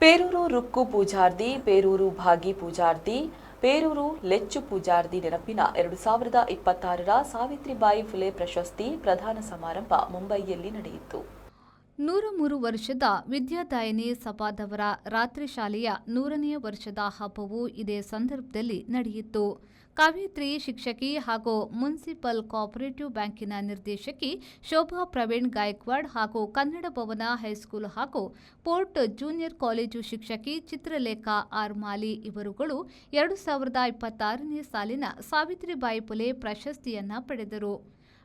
ಪೇರೂರು ರುಕ್ಕು ಪೂಜಾರ್ತಿ, ಪೇರೂರು ಭಾಗಿ ಪೂಜಾರ್ತಿ, ಪೇರೂರು ಲೆಚ್ಚು ಪೂಜಾರ್ತಿ ನೆನಪಿನ 2026ರ ಸಾವಿತ್ರಿಬಾಯಿ ಫುಲೆ ಪ್ರಶಸ್ತಿ ಪ್ರದಾನ ಸಮಾರಂಭ ಮುಂಬಯಿಯಲ್ಲಿ ನಡೆಯಿತು. 103 ವರ್ಷದ ವಿದ್ಯಾದಾಯಿನಿ ಸಭಾದವರ ರಾತ್ರಿ ಶಾಲೆಯ 100ನೇ ವರ್ಷದ ಹಬ್ಬವು ಇದೇ ಸಂದರ್ಭದಲ್ಲಿ ನಡೆಯಿತು. ಕವಯಿತ್ರಿ ಶಿಕ್ಷಕಿ ಹಾಗೂ ಮುನ್ಸಿಪಲ್ ಕೋಆಪರೇಟಿವ್ ಬ್ಯಾಂಕಿನ ನಿರ್ದೇಶಕಿ ಶೋಭಾ ಪ್ರವೀಣ್ ಗಾಯಕ್ವಾಡ್ ಹಾಗೂ ಕನ್ನಡ ಭವನ ಹೈಸ್ಕೂಲ್ ಹಾಗೂ ಪೋರ್ಟ್ ಜೂನಿಯರ್ ಕಾಲೇಜು ಶಿಕ್ಷಕಿ ಚಿತ್ರಲೇಖಾ ಆರ್ ಮಾಲಿ ಇವರುಗಳು 2026ನೇ ಸಾಲಿನ ಸಾವಿತ್ರಿಬಾಯಿ ಫುಲೆ ಪ್ರಶಸ್ತಿಯನ್ನ ಪಡೆದರು.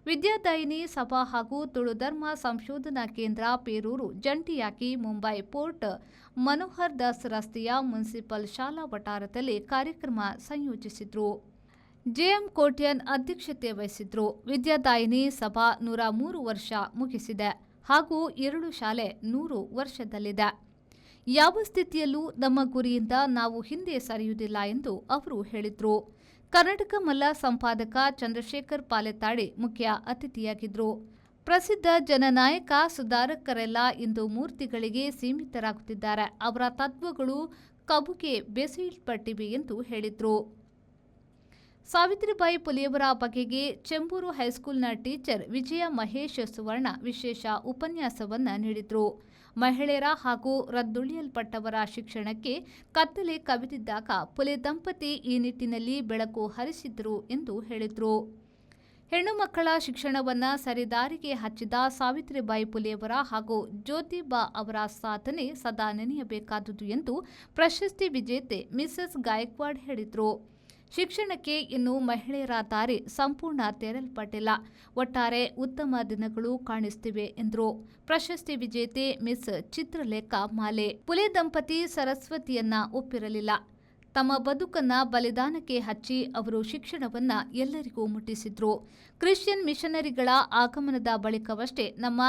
ವಿದ್ಯಾದಾಯಿನಿ ಸಭಾ ಹಾಗೂ ತುಳು ಧರ್ಮ ಸಂಶೋಧನಾ ಕೇಂದ್ರ ಪೇರೂರು ಜಂಟಿಯಾಗಿ ಮುಂಬೈ ಪೋರ್ಟ್ ಮನೋಹರ್ ದಾಸ್ ರಸ್ತೆಯ ಮುನ್ಸಿಪಲ್ ಶಾಲಾ ವಠಾರದಲ್ಲಿ ಕಾರ್ಯಕ್ರಮ ಸಂಯೋಜಿಸಿದ್ರು. ಜೆಎಂ ಕೋಟ್ಯನ್ ಅಧ್ಯಕ್ಷತೆ ವಹಿಸಿದ್ರು. ವಿದ್ಯಾದಾಯಿನಿ ಸಭಾ 103 ವರ್ಷ ಮುಗಿಸಿದೆ ಹಾಗೂ 2 ಶಾಲೆ 100 ವರ್ಷದಲ್ಲಿದೆ. ಯಾವ ಸ್ಥಿತಿಯಲ್ಲೂ ನಮ್ಮ ಗುರಿಯಿಂದ ನಾವು ಹಿಂದೆ ಸರಿಯುವುದಿಲ್ಲ ಎಂದು ಅವರು ಹೇಳಿದರು. ಕರ್ನಾಟಕ ಮಲ್ಲ ಸಂಪಾದಕ ಚಂದ್ರಶೇಖರ್ ಪಾಲೆತ್ತಾಡಿ ಮುಖ್ಯ ಅತಿಥಿಯಾಗಿದ್ದರು. ಪ್ರಸಿದ್ಧ ಜನನಾಯಕ ಸುಧಾರಕರೆಲ್ಲ ಇಂದು ಮೂರ್ತಿಗಳಿಗೆ ಸೀಮಿತರಾಗುತ್ತಿದ್ದಾರೆ. ಅವರ ತತ್ವಗಳು ಕಬುಗೆ ಬೆಸೆಯಲ್ಪಟ್ಟಿವೆ ಎಂದು ಹೇಳಿದರು. ಸಾವಿತ್ರಿಬಾಯಿ ಫುಲೆಯವರ ಬಗೆಗೆ ಚೆಂಬೂರು ಹೈಸ್ಕೂಲ್ನ ಟೀಚರ್ ವಿಜಯ ಮಹೇಶ್ ಸುವರ್ಣ ವಿಶೇಷ ಉಪನ್ಯಾಸವನ್ನ ನೀಡಿದರು. ಮಹಿಳೆಯರ ಹಾಗೂ ರದ್ದುಳಿಯಲ್ಪಟ್ಟವರ ಶಿಕ್ಷಣಕ್ಕೆ ಕತ್ತಲೆ ಕವಿದಿದ್ದಾಗ ಫುಲೆ ದಂಪತಿ ಈ ನಿಟ್ಟಿನಲ್ಲಿ ಬೆಳಕು ಹರಿಸಿದ್ರು ಎಂದು ಹೇಳಿದರು. ಹೆಣ್ಣು ಮಕ್ಕಳ ಶಿಕ್ಷಣವನ್ನ ಸರಿದಾರಿಗೆ ಹಚ್ಚಿದ ಸಾವಿತ್ರಿಬಾಯಿ ಫುಲೆಯವರ ಹಾಗೂ ಜ್ಯೋತಿಬಾ ಅವರ ಸಾಧನೆ ಸದಾ ನೆನೆಯಬೇಕಾದುದು ಎಂದು ಪ್ರಶಸ್ತಿ ವಿಜೇತೆ ಮಿಸಸ್ ಗಾಯಕ್ವಾಡ್ ಹೇಳಿದರು. ಶಿಕ್ಷಣಕ್ಕೆ ಇನ್ನು ಮಹಿಳೆಯರ ದಾರಿ ಸಂಪೂರ್ಣ ತೆರಲ್ಪಟ್ಟಿಲ್ಲ. ಒಟ್ಟಾರೆ ಉತ್ತಮ ದಿನಗಳು ಕಾಣಿಸುತ್ತಿವೆ ಎಂದರು. ಪ್ರಶಸ್ತಿ ವಿಜೇತೆ ಮಿಸ್ ಚಿತ್ರಲೇಖಾ ಮಾಲೆ ಫುಲೆ ದಂಪತಿ ಸರಸ್ವತಿಯನ್ನ ಒಪ್ಪಿರಲಿಲ್ಲ. ತಮ್ಮ ಬದುಕನ್ನ ಬಲಿದಾನಕ್ಕೆ ಹಚ್ಚಿ ಅವರು ಶಿಕ್ಷಣವನ್ನ ಎಲ್ಲರಿಗೂ ಮುಟ್ಟಿಸಿದ್ರು. ಕ್ರಿಶ್ಚಿಯನ್ ಮಿಷನರಿಗಳ ಆಗಮನದ ಬಳಿಕವಷ್ಟೇ ನಮ್ಮ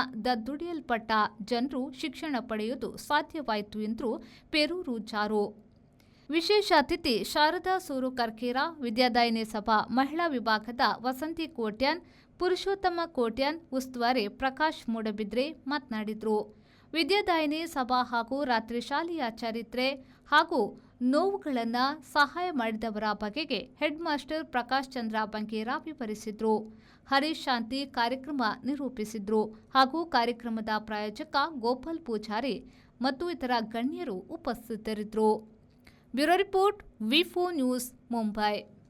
ದುಡಿಯಲ್ಪಟ್ಟ ಜನರು ಶಿಕ್ಷಣ ಪಡೆಯುವುದು ಸಾಧ್ಯವಾಯಿತು ಎಂದರು. ಪೇರೂರು ಜಾರು ವಿಶೇಷ ಅತಿಥಿ ಶಾರದಾ ಸೂರು ಕರ್ಕೇರ, ವಿದ್ಯಾದಾಯಿನಿ ಸಭಾ ಮಹಿಳಾ ವಿಭಾಗದ ವಸಂತಿ ಕೋಟ್ಯಾನ್, ಪುರುಷೋತ್ತಮ ಕೋಟ್ಯಾನ್, ಉಸ್ತುವಾರಿ ಪ್ರಕಾಶ್ ಮೂಡಬಿದ್ರೆ ಮಾತನಾಡಿದರು. ವಿದ್ಯಾದಾಯಿನಿ ಸಭಾ ಹಾಗೂ ರಾತ್ರಿ ಶಾಲೆಯ ಚರಿತ್ರೆ ಹಾಗೂ ನೋವುಗಳನ್ನು ಸಹಾಯ ಮಾಡಿದವರ ಬಗೆಗೆ ಹೆಡ್ ಮಾಸ್ಟರ್ ಪ್ರಕಾಶ್ ಚಂದ್ರ ಬಂಗೇರ ವಿವರಿಸಿದರು. ಹರೀಶ್ ಶಾಂತಿ ಕಾರ್ಯಕ್ರಮ ನಿರೂಪಿಸಿದ್ರು ಹಾಗೂ ಕಾರ್ಯಕ್ರಮದ ಪ್ರಾಯೋಜಕ ಗೋಪಾಲ್ ಪೂಜಾರಿ ಮತ್ತು ಇತರ ಗಣ್ಯರು ಉಪಸ್ಥಿತರಿದ್ದರು. ಬ್ಯೂರೋ ರಿಪೋರ್ಟ್ ವಿ4 ನ್ಯೂಸ್ ಮುಂಬೈ.